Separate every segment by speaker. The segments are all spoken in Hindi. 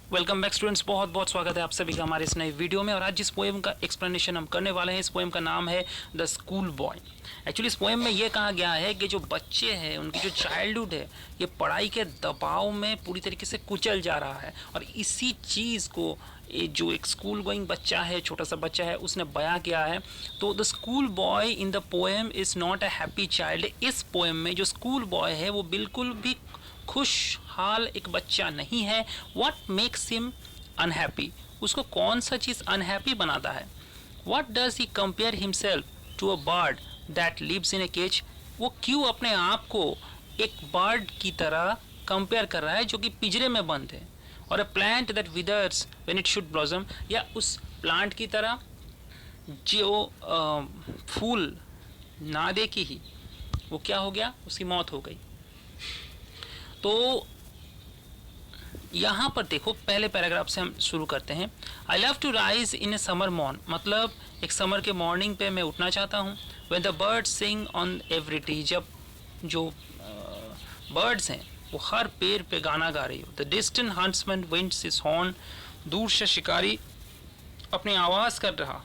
Speaker 1: वेलकम बैक स्टूडेंट्स, बहुत बहुत स्वागत है आप सभी का हमारे इस नए वीडियो में। और आज जिस पोएम का एक्सप्लेनेशन हम करने वाले हैं, इस पोएम का नाम है द स्कूल बॉय। एक्चुअली इस पोएम में ये कहा गया है कि जो बच्चे हैं, उनकी जो चाइल्डहुड है, ये पढ़ाई के दबाव में पूरी तरीके से कुचल जा रहा है। और इसी चीज़ को जो एक स्कूल गोइंग बच्चा है, छोटा सा बच्चा है, उसने बयां किया है। तो the school boy in the poem is not a happy child. इस पोएम में जो स्कूल बॉय है वो बिल्कुल भी खुशहाल एक बच्चा नहीं है। What makes him unhappy? उसको कौन सा चीज़ अनहैप्पी बनाता है? What does he compare himself to a bird that lives in a cage? वो क्यों अपने आप को एक बर्ड की तरह कंपेयर कर रहा है जो कि पिंजरे में बंद है? और a plant that withers when it should blossom, या उस प्लांट की तरह जो फूल ना देखे ही वो क्या हो गया, उसकी मौत हो गई। तो यहाँ पर देखो, पहले पैराग्राफ से हम शुरू करते हैं। I love to rise in a summer morn, मतलब एक समर के मॉर्निंग पे मैं उठना चाहता हूँ। When the birds sing on every tree, जब जो बर्ड्स हैं वो हर पेड़ पे गाना गा रही हो। The distant huntsman winds his horn, दूर से शिकारी अपनी आवाज़ कर रहा।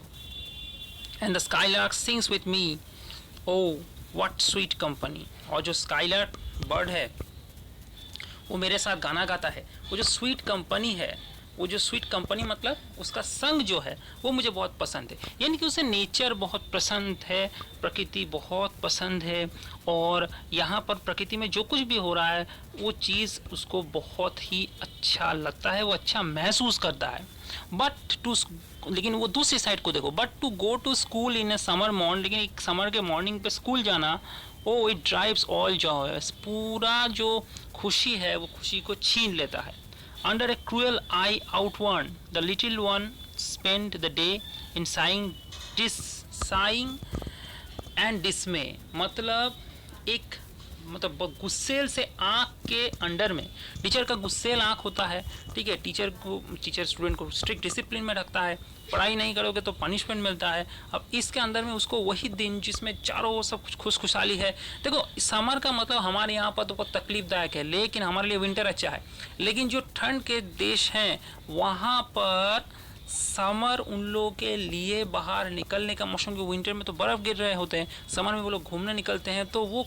Speaker 1: And the skylark sings with me, oh what sweet company. और जो स्काईलार्क बर्ड है वो मेरे साथ गाना गाता है। वो जो स्वीट कंपनी है, वो जो स्वीट कंपनी मतलब उसका संग जो है वो मुझे बहुत पसंद है। यानी कि उसे नेचर बहुत पसंद है, प्रकृति बहुत पसंद है। और यहाँ पर प्रकृति में जो कुछ भी हो रहा है वो चीज़ उसको बहुत ही अच्छा लगता है, वो अच्छा महसूस करता है। लेकिन वो दूसरी साइड को देखो, but to go to school in a summer morning, लेकिन एक समर के मॉर्निंग पे स्कूल जाना, oh it drives all joy, पूरा जो खुशी है वो खुशी को छीन लेता है। Under a cruel eye outworn the little one spend the day in sighing and dismay, मतलब एक गुस्सेल से आँख के अंडर में, टीचर का गुस्सेल आँख होता है, ठीक है। टीचर स्टूडेंट को स्ट्रिक्ट डिसिप्लिन में रखता है, पढ़ाई नहीं करोगे तो पनिशमेंट मिलता है। अब इसके अंदर में उसको वही दिन जिसमें चारों ओर सब कुछ खुशहाली है। देखो, समर का मतलब हमारे यहाँ पर तो बहुत तकलीफदायक है, लेकिन हमारे लिए विंटर अच्छा है। लेकिन जो ठंड के देश हैं वहाँ पर समर उन लोगों के लिए बाहर निकलने का मौसम, के विंटर में तो बर्फ़ गिर रहे होते हैं, समर में वो लोग घूमने निकलते हैं, तो वो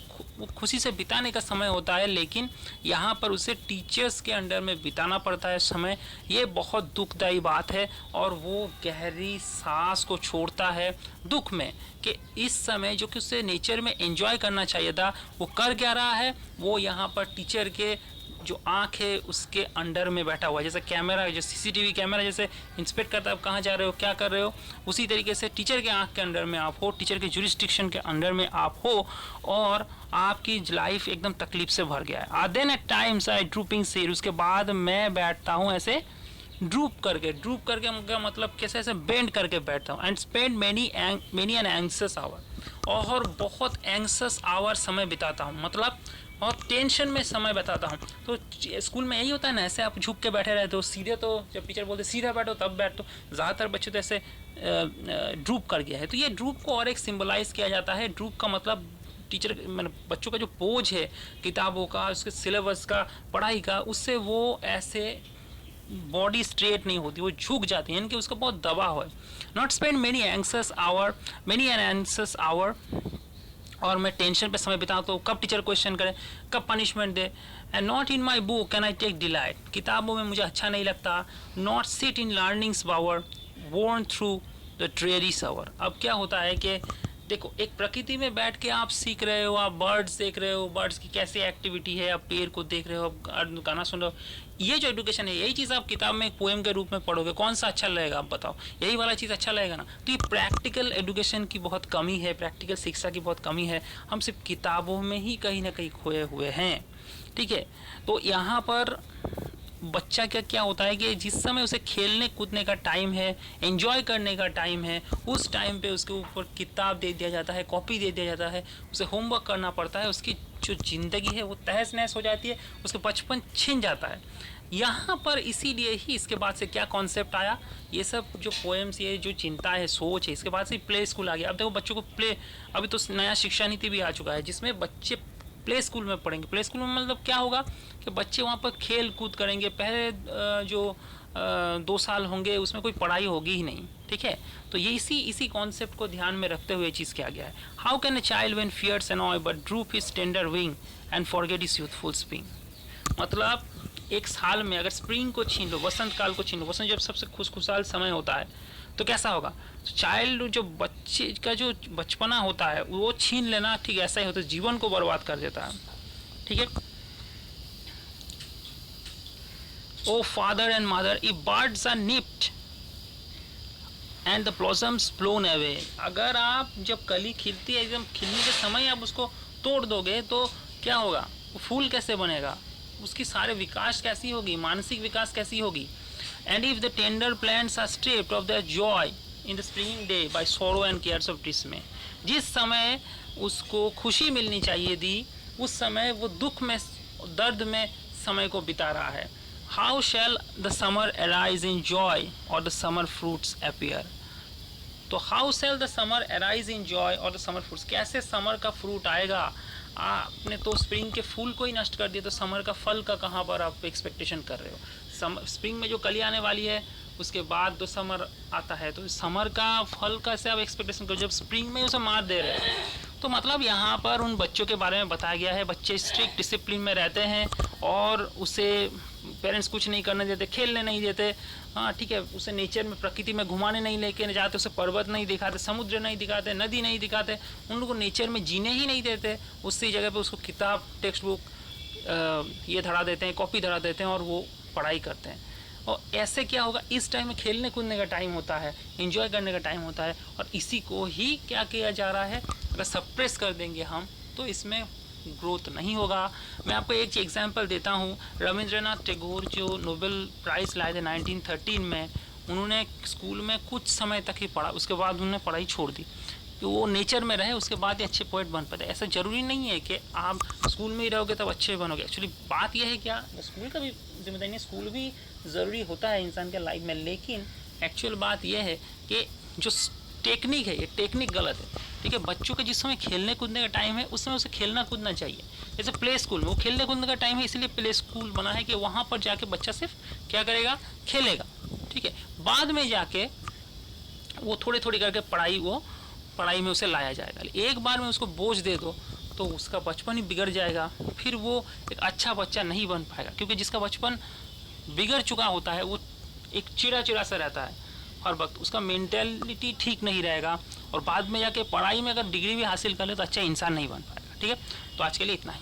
Speaker 1: खुशी से बिताने का समय होता है। लेकिन यहाँ पर उसे टीचर्स के अंडर में बिताना पड़ता है समय। ये बहुत दुखदायी बात है और वो गहरी सांस को छोड़ता है दुख में कि इस समय जो कि उसे नेचर में एंजॉय करना चाहिए था वो कर क्या रहा है, वो यहाँ पर टीचर के जो आँख है उसके अंडर में बैठा हुआ है। जैसे कैमरा, जो सीसीटीवी कैमरा जैसे इंस्पेक्ट करता है आप कहाँ जा रहे हो, क्या कर रहे हो, उसी तरीके से टीचर के आँख के अंडर में आप हो, टीचर के जुरिस्डिक्शन के अंडर में आप हो और आपकी लाइफ एकदम तकलीफ से भर गया है। Then at times I drooping sit, उसके बाद मैं बैठता हूँ ऐसे ड्रूप करके मतलब कैसे ऐसे बेंड करके बैठता हूँ। And spend many an anxious hour, और बहुत एंग्सियस आवर समय बिताता हूँ, मतलब और टेंशन में समय बताता हूँ। तो स्कूल में यही होता है ना, ऐसे आप झुक के बैठे रहते हो, सीधे तो जब टीचर बोलते सीधा बैठो तब बैठो, ज़्यादातर बच्चे तो ऐसे ड्रूप कर गया है। तो ये ड्रूप को और एक सिंबलाइज किया जाता है। ड्रूप का मतलब टीचर बच्चों का जो बोझ है किताबों का, उसके सिलेबस का, पढ़ाई का, उससे वो ऐसे बॉडी स्ट्रेट नहीं होती, वो झुक जाती है, यानी कि उसका बहुत दबाव है। Not spend many an anxious hour, और मैं टेंशन पे समय बिताऊँ तो कब टीचर क्वेश्चन करे, कब पनिशमेंट दे। And not in my book can I take delight, किताबों में मुझे अच्छा नहीं लगता। Not sit in learning's bower worn through the dreary shower. अब क्या होता है कि देखो, एक प्रकृति में बैठ के आप सीख रहे हो, आप बर्ड्स देख रहे हो, बर्ड्स की कैसी एक्टिविटी है, आप पेड़ को देख रहे हो, आप गाना सुन रहे हो, ये जो एजुकेशन है, यही चीज़ आप किताब में एक पोएम के रूप में पढ़ोगे, कौन सा अच्छा लगेगा आप बताओ, यही वाला चीज़ अच्छा लगेगा ना। तो ये प्रैक्टिकल एजुकेशन की बहुत कमी है, प्रैक्टिकल शिक्षा की बहुत कमी है, हम सिर्फ किताबों में ही कहीं ना कहीं खोए हुए हैं, ठीक है। तो यहाँ पर बच्चा क्या होता है कि जिस समय उसे खेलने कूदने का टाइम है, एंजॉय करने का टाइम है, उस टाइम पे उसके ऊपर किताब दे दिया जाता है, कॉपी दे दिया जाता है, उसे होमवर्क करना पड़ता है, उसकी जो ज़िंदगी है वो तहस नहस हो जाती है, उसका बचपन छिन जाता है। यहाँ पर इसीलिए ही इसके बाद से क्या कॉन्सेप्ट आया, ये सब जो पोएम्स, ये जो चिंता है, सोच है, इसके बाद से प्ले स्कूल आ गया। अब देखो बच्चों को अभी तो नया शिक्षा नीति भी आ चुका है जिसमें बच्चे प्ले स्कूल में पढ़ेंगे। प्ले स्कूल में मतलब क्या होगा कि बच्चे वहाँ पर खेल कूद करेंगे। पहले जो 2 साल होंगे उसमें कोई पढ़ाई होगी ही नहीं, ठीक है। तो ये इसी कॉन्सेप्ट को ध्यान में रखते हुए चीज़ किया गया है। How can a child when fears annoy but droop his tender wing and forget his youthful spring. मतलब एक साल में अगर स्प्रिंग को छीन लो, वसंत काल को छीन लो, वसंत जब सबसे खुशहाल समय होता है तो कैसा होगा, तो चाइल्ड जो बच्चे का जो बचपना होता है वो छीन लेना, ठीक ऐसा ही होता है, जीवन को बर्बाद कर देता है, ठीक है। O father and mother if birds are nipped and the blossoms blown away, अगर आप जब कली खिलती है एकदम खिलने के समय आप उसको तोड़ दोगे तो क्या होगा, वो फूल कैसे बनेगा, उसकी सारे विकास कैसी होगी, मानसिक विकास कैसी होगी। And if the tender plants are stripped of their joy in the spring day by sorrow and cares of dismay, जिस समय उसको खुशी मिलनी चाहिए थी उस समय वो दुख में दर्द में समय को बिता रहा है। How shell the summer arise in joy और द समर फ्रूट्स अपीयर, तो how shell the summer arise in joy और द समर फ्रूट्स, कैसे समर का फ्रूट आएगा, आपने तो स्प्रिंग के फूल को ही नष्ट कर दिया तो समर का फल का कहाँ पर आप एक्सपेक्टेशन कर रहे हो। स्प्रिंग में जो कली आने वाली है उसके बाद तो समर आता है, तो समर का फल का से आप एक्सपेक्टेशन करो जब स्प्रिंग में उसे मार दे रहे हैं। तो मतलब यहाँ पर उन बच्चों के बारे में बताया गया है, बच्चे स्ट्रिक्ट डिसिप्लिन में रहते हैं और उसे पेरेंट्स कुछ नहीं करने देते, खेलने नहीं देते, हाँ ठीक है, उसे नेचर में प्रकृति में घुमाने नहीं लेके जाते, उसे पर्वत नहीं दिखाते, समुद्र नहीं दिखाते, नदी नहीं दिखाते, उन लोगों को नेचर में जीने ही नहीं देते। उसकी जगह पे उसको किताब, टेक्स्ट बुक ये धरा देते हैं, कॉपी धरा देते हैं और वो पढ़ाई करते हैं। और ऐसे क्या होगा, इस टाइम में खेलने कूदने का टाइम होता है, एंजॉय करने का टाइम होता है, और इसी को ही क्या किया जा रहा है, अगर सप्रेस कर देंगे हम तो इसमें ग्रोथ नहीं होगा। मैं आपको एक एग्जांपल देता हूँ, रविंद्रनाथ टैगोर जो नोबेल प्राइज़ लाए थे 1913 में, उन्होंने स्कूल में कुछ समय तक ही पढ़ा, उसके बाद उन्होंने पढ़ाई छोड़ दी, तो वो नेचर में रहे, उसके बाद ही अच्छे पोएट बन पाते। ऐसा ज़रूरी नहीं है कि आप स्कूल में ही रहोगे तब अच्छे बनोगे। एक्चुअली बात यह है क्या, स्कूल का भी जिम्मेदारी नहीं, स्कूल भी ज़रूरी होता है इंसान के लाइफ में, लेकिन एक्चुअल बात यह है कि जो टेक्निक है ये टेक्निक गलत है, ठीक है। बच्चों के जिस समय खेलने कूदने का टाइम है उस समय उसे खेलना कूदना चाहिए। जैसे प्ले स्कूल में वो खेलने कूदने का टाइम है, इसलिए प्ले स्कूल बना है कि वहाँ पर जाके बच्चा सिर्फ क्या करेगा, खेलेगा, ठीक है। बाद में जाके वो थोड़ी थोड़ी करके पढ़ाई में उसे लाया जाएगा। एक बार में उसको बोझ दे दो तो उसका बचपन ही बिगड़ जाएगा, फिर वो एक अच्छा बच्चा नहीं बन पाएगा, क्योंकि जिसका बचपन बिगड़ चुका होता है वो एक चिड़ा सा रहता है हर वक्त, उसका मेंटेलिटी ठीक नहीं रहेगा, और बाद में जाके पढ़ाई में अगर डिग्री भी हासिल कर ले तो अच्छा इंसान नहीं बन पाएगा, ठीक है। तो आज के लिए इतना ही।